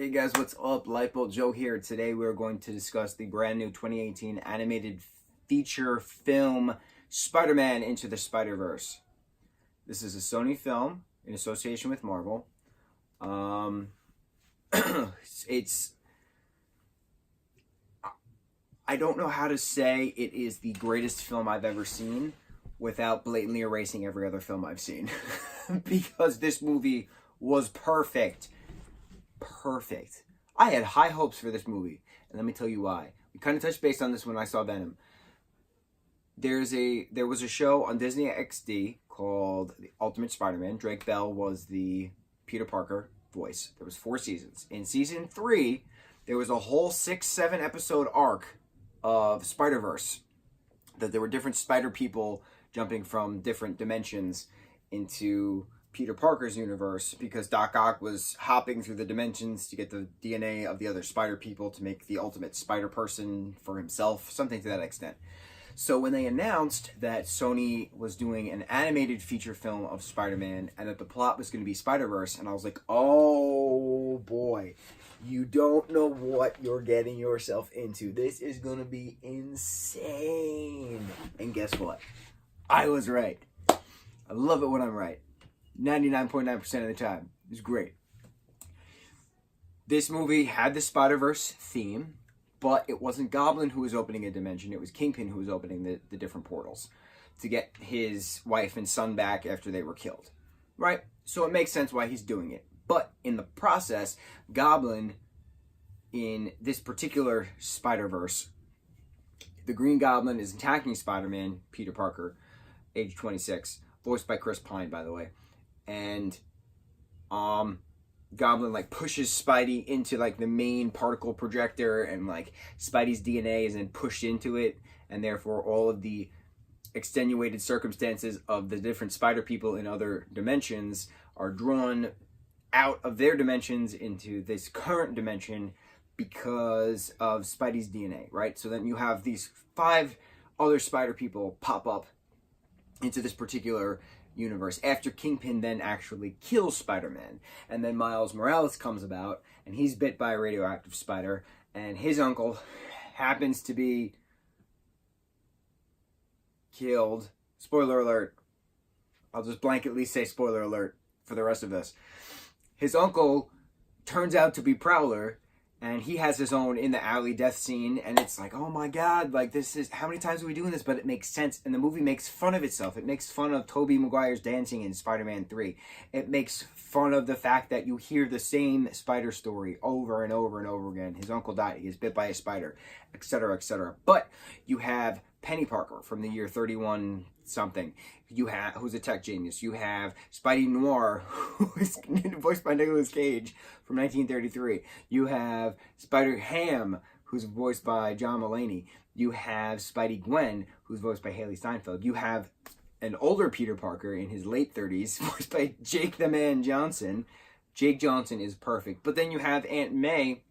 Hey guys, what's up? Lightboltjoe here. Today we're going to discuss the brand new 2018 animated feature film Spider-Man Into the Spider-Verse. This is a Sony film in association with Marvel. it's I don't know how to say it is the greatest film I've ever seen without blatantly erasing every other film I've seen. Because this movie was perfect. I had high hopes for this movie, and let me tell you why. We kind of touched base on this when I saw Venom. There was a show on Disney XD called The Ultimate Spider-Man. Drake Bell was the Peter Parker voice. There was 4 seasons. In season 3, there was a whole 6-7 episode arc of SpiderVerse. That there were different spider people jumping from different dimensions into Peter Parker's universe, because Doc Ock was hopping through the dimensions to get the DNA of the other spider people to make the ultimate spider person for himself, something to that extent. So when they announced that Sony was doing an animated feature film of Spider-Man and that the plot was going to be Spider-Verse, and I was like, oh boy, you don't know what you're getting yourself into. This is going to be insane. And guess what? I was right. I love it when I'm right. 99.9% of the time. It was great. This movie had the Spider-Verse theme, but it wasn't Goblin who was opening a dimension. It was Kingpin who was opening the different portals to get his wife and son back after they were killed. Right? So it makes sense why he's doing it. But in the process, Goblin, in this particular Spider-Verse, the Green Goblin is attacking Spider-Man, Peter Parker, age 26, voiced by Chris Pine, by the way. And Goblin like pushes Spidey into like the main particle projector, and like Spidey's DNA is then pushed into it, and therefore all of the extenuated circumstances of the different spider people in other dimensions are drawn out of their dimensions into this current dimension because of Spidey's DNA, right? So then you have these 5 other spider people pop up into this particular universe after Kingpin then actually kills Spider-Man. And then Miles Morales comes about, and he's bit by a radioactive spider, and his uncle happens to be killed. Spoiler alert. I'll just blanketly say spoiler alert for the rest of this. His uncle turns out to be Prowler, and he has his own in the alley death scene, and it's like, oh my god, like this is, how many times are we doing this? But it makes sense, and the movie makes fun of itself. It makes fun of Tobey Maguire's dancing in Spider-Man 3. It makes fun of the fact that you hear the same spider story over and over and over again. His uncle died, he was bit by a spider, etc., etc. But you have Penny Parker from the year 31 something. You have, who's a tech genius. You have Spidey Noir, who is voiced by Nicolas Cage from 1933. You have Spider-Ham, who's voiced by John Mulaney. You have Spidey Gwen, who's voiced by Haley Steinfeld. You have an older Peter Parker in his late 30s, voiced by Jake the Man Johnson. Jake Johnson is perfect. But then you have Aunt May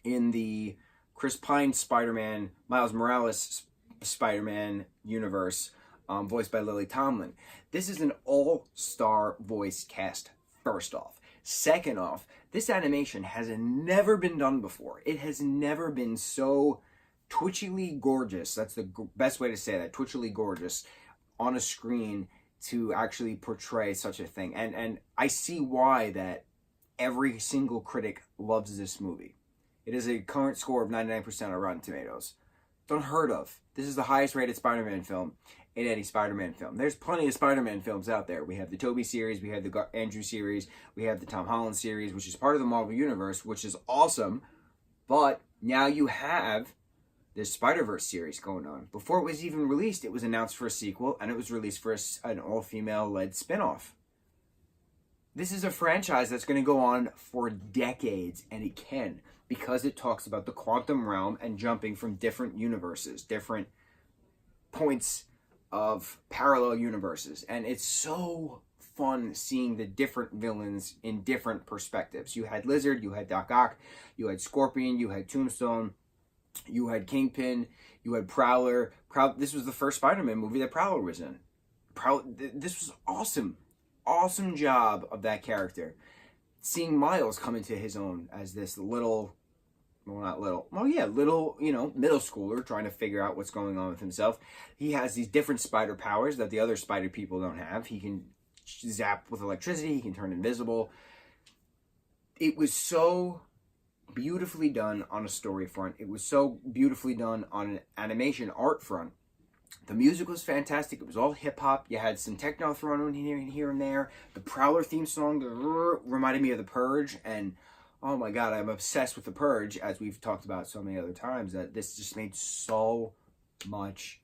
in the Chris Pine Spider-Man, Miles Morales Spider-Man universe, voiced by Lily Tomlin. This is an all-star voice cast, first off. Second off, this animation has never been done before. It has never been so twitchily gorgeous. That's the best way to say that, twitchily gorgeous, on a screen to actually portray such a thing. And I see why that every single critic loves this movie. It is a current score of 99% on Rotten Tomatoes. Unheard of. This is the highest rated Spider-Man film in any Spider-Man film. There's plenty of Spider-Man films out there. We have the Tobey series, we have the Andrew series, we have the Tom Holland series, which is part of the Marvel Universe, which is awesome. But now you have this Spider-Verse series going on. Before it was even released, it was announced for a sequel, and it was released for an all-female led spin-off. This is a franchise that's going to go on for decades, and it can, because it talks about the quantum realm and jumping from different universes, different points of parallel universes. And it's so fun seeing the different villains in different perspectives. You had Lizard, you had Doc Ock, you had Scorpion, you had Tombstone, you had Kingpin, you had Prowler. This was the first Spider-Man movie that Prowler was in. This was awesome. Awesome job of that character. seeing Miles come into his own as this little, well, not little, well, yeah, little, middle schooler trying to figure out what's going on with himself. He has these different spider powers that the other spider people don't have. He can zap with electricity. He can turn invisible. It was so beautifully done on a story front. It was so beautifully done on an animation art front. The music was fantastic. It was all hip-hop. You had some techno thrown in here and there. The Prowler theme song reminded me of The Purge. And, oh my God, I'm obsessed with The Purge, as we've talked about so many other times, that this just made so much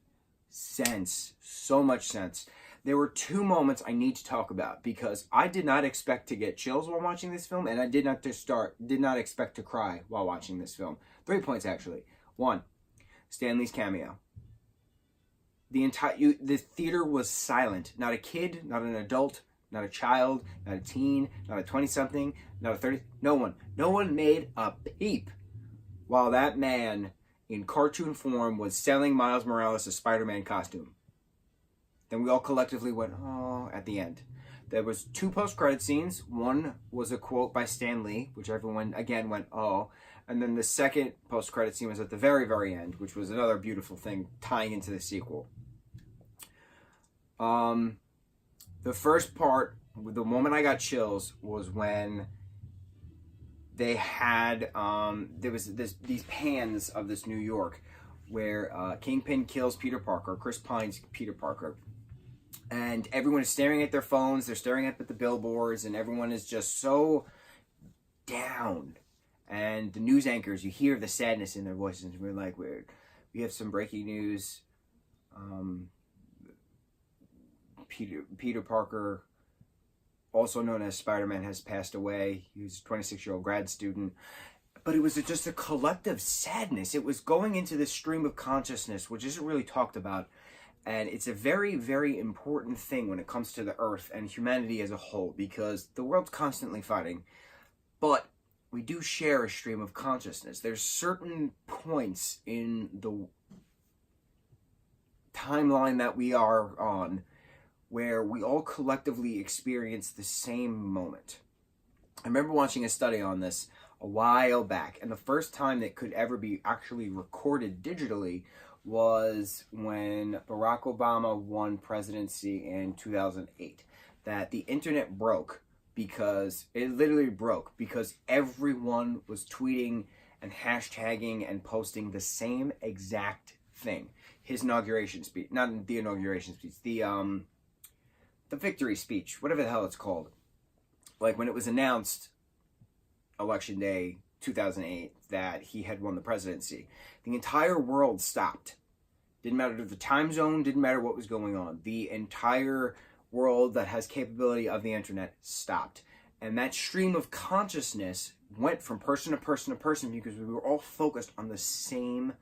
sense. So much sense. There were two moments I need to talk about, because I did not expect to get chills while watching this film, and I did not expect to cry while watching this film. 3 points, actually. 1, Stan Lee's cameo. The theater was silent. Not a kid, not an adult, not a child, not a teen, not a 20-something, not a 30. No one. No one made a peep while that man in cartoon form was selling Miles Morales a Spider-Man costume. Then we all collectively went, oh, at the end. There was 2 post-credit scenes. One was a quote by Stan Lee, which everyone, again, went, oh. And then the second post-credit scene was at the very, very end, which was another beautiful thing tying into the sequel. The first part, the moment I got chills, was when they had, there was these pans of this New York where Kingpin kills Peter Parker, Chris Pine's Peter Parker. And everyone is staring at their phones, they're staring at the billboards, and everyone is just so down. And the news anchors, you hear the sadness in their voices, and we're like, we have some breaking news. Peter Parker, also known as Spider-Man, has passed away. He was a 26-year-old grad student. But it was just a collective sadness. It was going into this stream of consciousness, which isn't really talked about. And it's a very, very important thing when it comes to the Earth and humanity as a whole, because the world's constantly fighting. But we do share a stream of consciousness. There's certain points in the timeline that we are on where we all collectively experience the same moment. I remember watching a study on this a while back, and the first time that could ever be actually recorded digitally was when Barack Obama won presidency in 2008. That the internet broke, because it literally broke because everyone was tweeting and hashtagging and posting the same exact thing. His inauguration speech, not the inauguration speech, the victory speech, whatever the hell it's called. Like when it was announced, Election Day 2008, that he had won the presidency, the entire world stopped. Didn't matter the time zone, didn't matter what was going on. The entire world that has capability of the internet stopped. And that stream of consciousness went from person to person to person because we were all focused on the same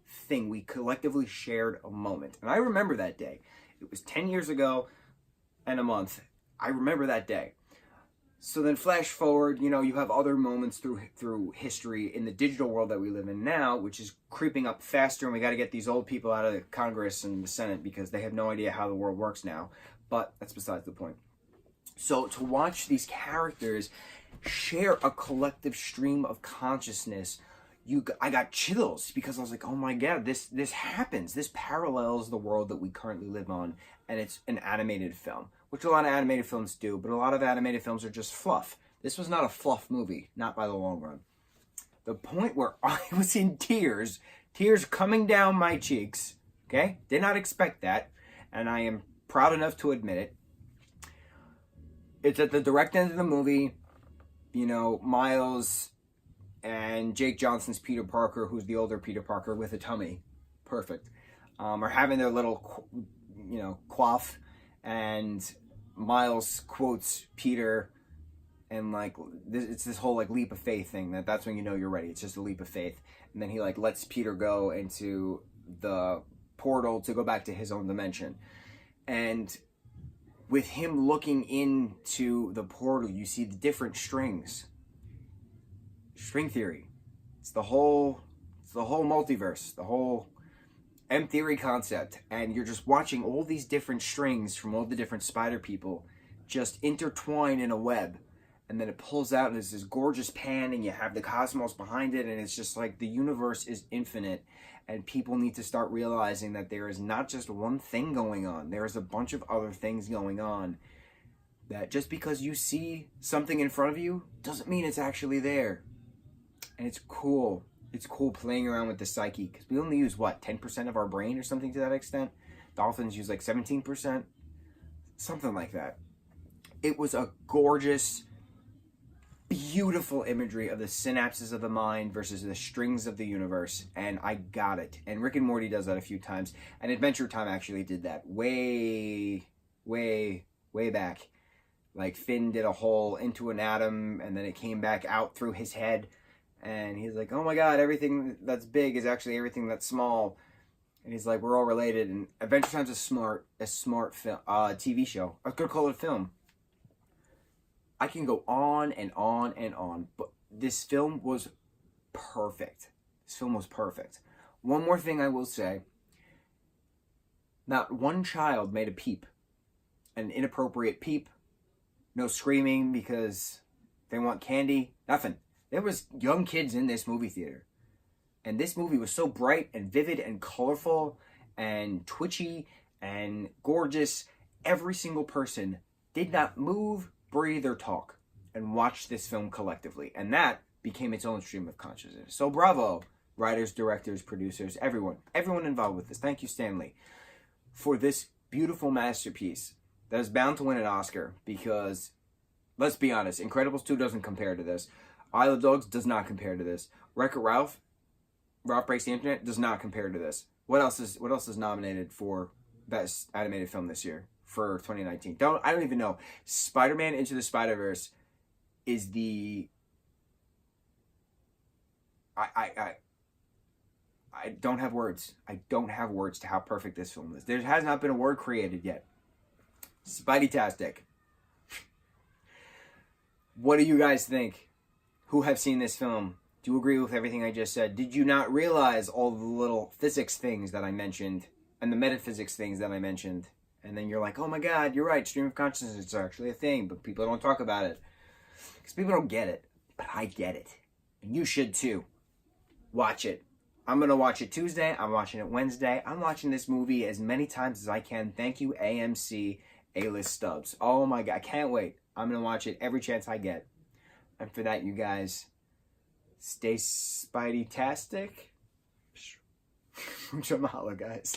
thing. We collectively shared a moment. And I remember that day. It was 10 years ago and a month. I remember that day. So then flash forward, you have other moments through history in the digital world that we live in now, which is creeping up faster, and we got to get these old people out of the Congress and the Senate because they have no idea how the world works now. But that's besides the point. So to watch these characters share a collective stream of consciousness, I got chills because I was like, oh my God, this happens. This parallels the world that we currently live on, and it's an animated film, which a lot of animated films do, but a lot of animated films are just fluff. This was not a fluff movie, not by the long run. The point where I was in tears coming down my cheeks, okay? Did not expect that, and I am proud enough to admit it. It's at the direct end of the movie, Miles and Jake Johnson's Peter Parker, who's the older Peter Parker with a tummy, perfect, are having their little, quaff, and Miles quotes Peter, and it's this whole leap of faith thing. That's when you're ready. It's just a leap of faith, and then he lets Peter go into the portal to go back to his own dimension, and with him looking into the portal, you see the different strings. String theory. It's the whole multiverse, the whole M theory concept, and you're just watching all these different strings from all the different spider people just intertwine in a web, and then it pulls out and it's this gorgeous pan, and you have the cosmos behind it, and it's just like the universe is infinite, and people need to start realizing that there is not just one thing going on. There is a bunch of other things going on, that just because you see something in front of you doesn't mean it's actually there. And it's cool. It's cool playing around with the psyche, because we only use, what, 10% of our brain or something to that extent? Dolphins use like 17%? Something like that. It was a gorgeous, beautiful imagery of the synapses of the mind versus the strings of the universe, and I got it. And Rick and Morty does that a few times, and Adventure Time actually did that way back. Like, Finn did a hole into an atom, and then it came back out through his head, and he's like, oh my god, everything that's big is actually everything that's small. And he's like, we're all related. And Adventure Time's a smart film, TV show. I was gonna call it a film. I can go on and on and on, but this film was perfect. This film was perfect. One more thing I will say. Not one child made a peep. An inappropriate peep. No screaming because they want candy. Nothing. There was young kids in this movie theater. And this movie was so bright and vivid and colorful and twitchy and gorgeous. Every single person did not move, breathe, or talk and watch this film collectively. And that became its own stream of consciousness. So bravo, writers, directors, producers, everyone involved with this. Thank you, Stanley, for this beautiful masterpiece that is bound to win an Oscar, because, let's be honest, Incredibles 2 doesn't compare to this. Isle of Dogs does not compare to this. Wreck-It Ralph Breaks the Internet does not compare to this. What else is nominated for Best Animated Film this year for 2019? I don't even know. Spider-Man Into the SpiderVerse is the... I don't have words. I don't have words to how perfect this film is. There has not been a word created yet. Spidey-tastic. What do you guys think? Who have seen this film? Do you agree with everything I just said? Did you not realize all the little physics things that I mentioned and the metaphysics things that I mentioned? And then you're like, oh my god, you're right, stream of consciousness is actually a thing, but people don't talk about it. Because people don't get it. But I get it. And you should too. Watch it. I'm going to watch it Tuesday. I'm watching it Wednesday. I'm watching this movie as many times as I can. Thank you, AMC A-list stubs. Oh my god, I can't wait. I'm going to watch it every chance I get. And for that, you guys, stay Spidey-tastic. Mucho mahalo, guys.